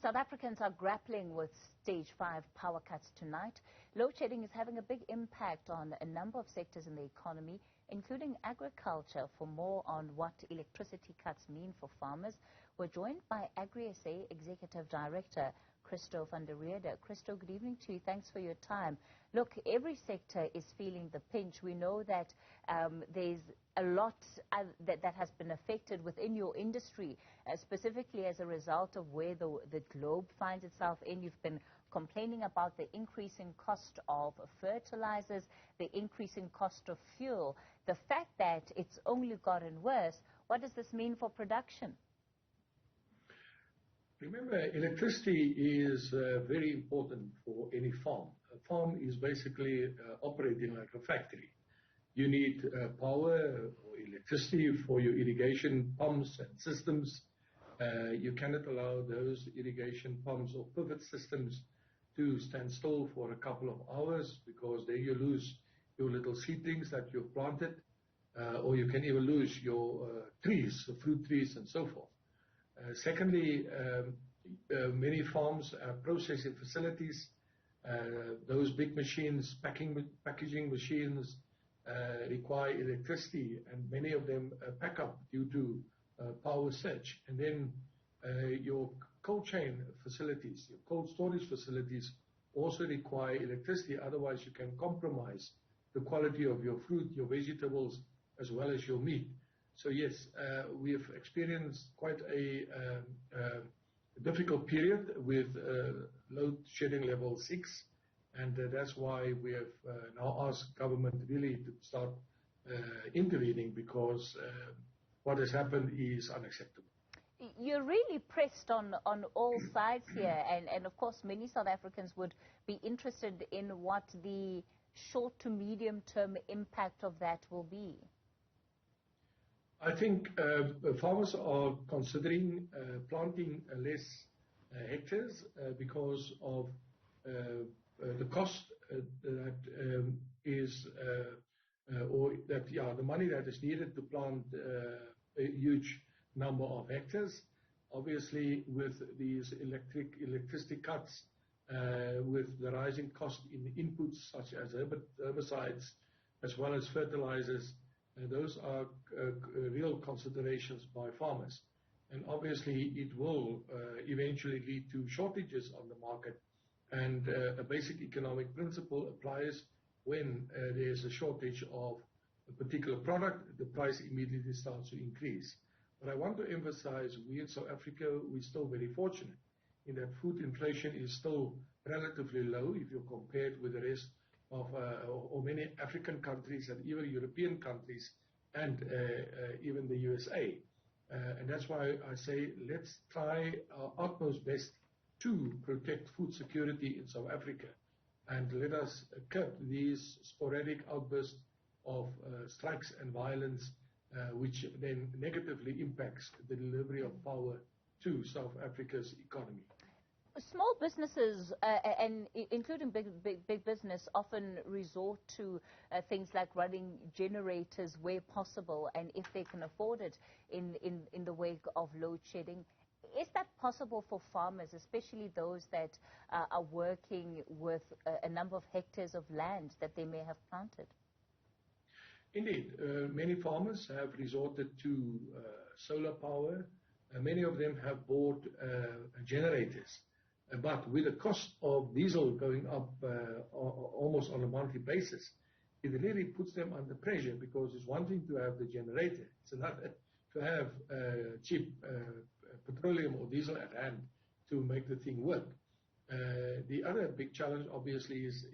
South Africans are grappling with stage 5 power cuts tonight. Load shedding is having a big impact on a number of sectors in the economy, including agriculture. For more on what electricity cuts mean for farmers, we're joined by AgriSA Executive Director, Christo van der Rheede. Christo, good evening to you. Thanks for your time. Look, every sector is feeling the pinch. We know that there's a lot that has been affected within your industry, specifically as a result of where the globe finds itself in. You've been complaining about the increasing cost of fertilizers, the increasing cost of fuel. The fact that it's only gotten worse, what does this mean for production? Remember, electricity is very important for any farm. A farm is basically operating like a factory. You need power or electricity for your irrigation pumps and systems. You cannot allow those irrigation pumps or pivot systems to stand still for a couple of hours, because then you lose your little seedlings that you've planted, or you can even lose your trees, fruit trees and so forth. Secondly, many farms have processing facilities. Those big machines, packaging machines, require electricity, and many of them pack up due to power surge. And then your cold chain facilities, your cold storage facilities also require electricity. Otherwise, you can compromise the quality of your fruit, your vegetables, as well as your meat. So yes, we have experienced quite a difficult period with load shedding level 6, and that's why we have now asked government really to start intervening, because what has happened is unacceptable. You're really pressed on all sides here, and of course many South Africans would be interested in what the short to medium term impact of that will be. I think farmers are considering planting less hectares because of the cost that is, the money that is needed to plant a huge number of hectares. Obviously, with these electricity cuts, with the rising cost in inputs such as herbicides as well as fertilizers, those are real considerations by farmers. And obviously it will eventually lead to shortages on the market. And a basic economic principle applies when there's a shortage of a particular product, the price immediately starts to increase. But I want to emphasize, we in South Africa, we're still very fortunate in that food inflation is still relatively low if you compare it with the rest of or many African countries and even European countries and even the USA. And that's why I say let's try our utmost best to protect food security in South Africa, and let us curb these sporadic outbursts of strikes and violence, which then negatively impacts the delivery of power to South Africa's economy. Small businesses, and including big business, often resort to things like running generators where possible, and if they can afford it in the wake of load shedding. Is that possible for farmers, especially those that are working with a number of hectares of land that they may have planted? Indeed, many farmers have resorted to solar power. Many of them have bought generators. But with the cost of diesel going up almost on a monthly basis, it really puts them under pressure, because it's one thing to have the generator, it's another to have cheap petroleum or diesel at hand to make the thing work. The other big challenge, obviously, is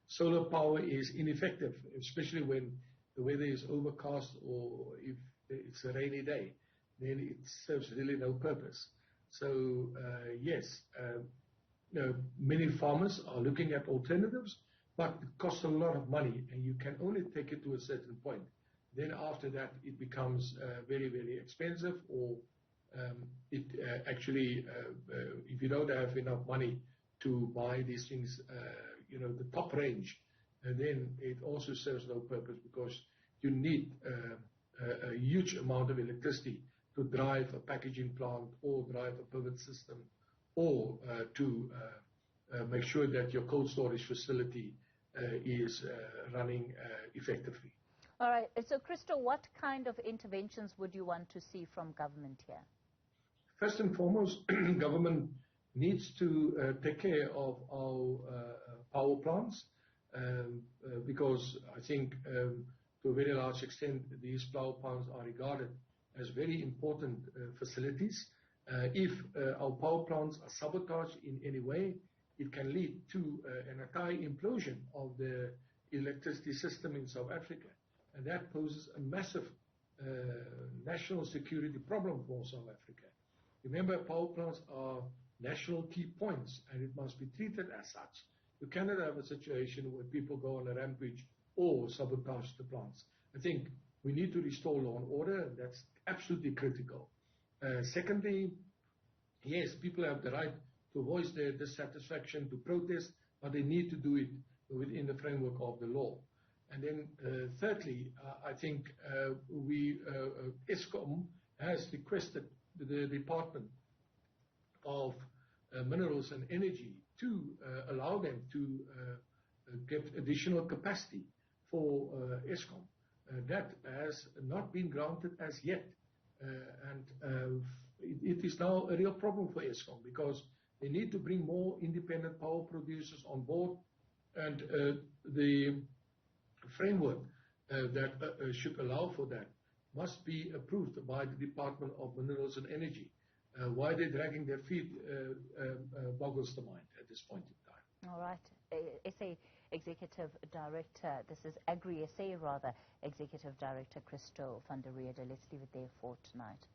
solar power is ineffective, especially when the weather is overcast or if it's a rainy day. Then it serves really no purpose. So yes, many farmers are looking at alternatives, but it costs a lot of money, and you can only take it to a certain point. Then after that, it becomes very, very expensive, or it actually, if you don't have enough money to buy these things, the top range, then it also serves no purpose, because you need a huge amount of electricity to drive a packaging plant or drive a pivot system or to make sure that your cold storage facility is running effectively. All right. So, Christo, what kind of interventions would you want to see from government here? First and foremost, government needs to take care of our power plants because I think to a very large extent these power plants are regarded as very important facilities. If our power plants are sabotaged in any way, it can lead to an entire implosion of the electricity system in South Africa. And that poses a massive national security problem for South Africa. Remember, power plants are national key points, and it must be treated as such. You cannot have a situation where people go on a rampage or sabotage the plants. I think we need to restore law and order, and that's absolutely critical. Secondly, yes, people have the right to voice their dissatisfaction, to protest, but they need to do it within the framework of the law. And then thirdly, I think Eskom has requested the Department of Minerals and Energy to allow them to get additional capacity for Eskom. That has not been granted as yet. And it is now a real problem for Eskom because they need to bring more independent power producers on board, and the framework that should allow for that must be approved by the Department of Minerals and Energy. Why they're dragging their feet boggles the mind at this point in time. All right. SA Executive Director, this is AgriSA rather, Executive Director Christo van der Rheede. Let's leave it there for tonight.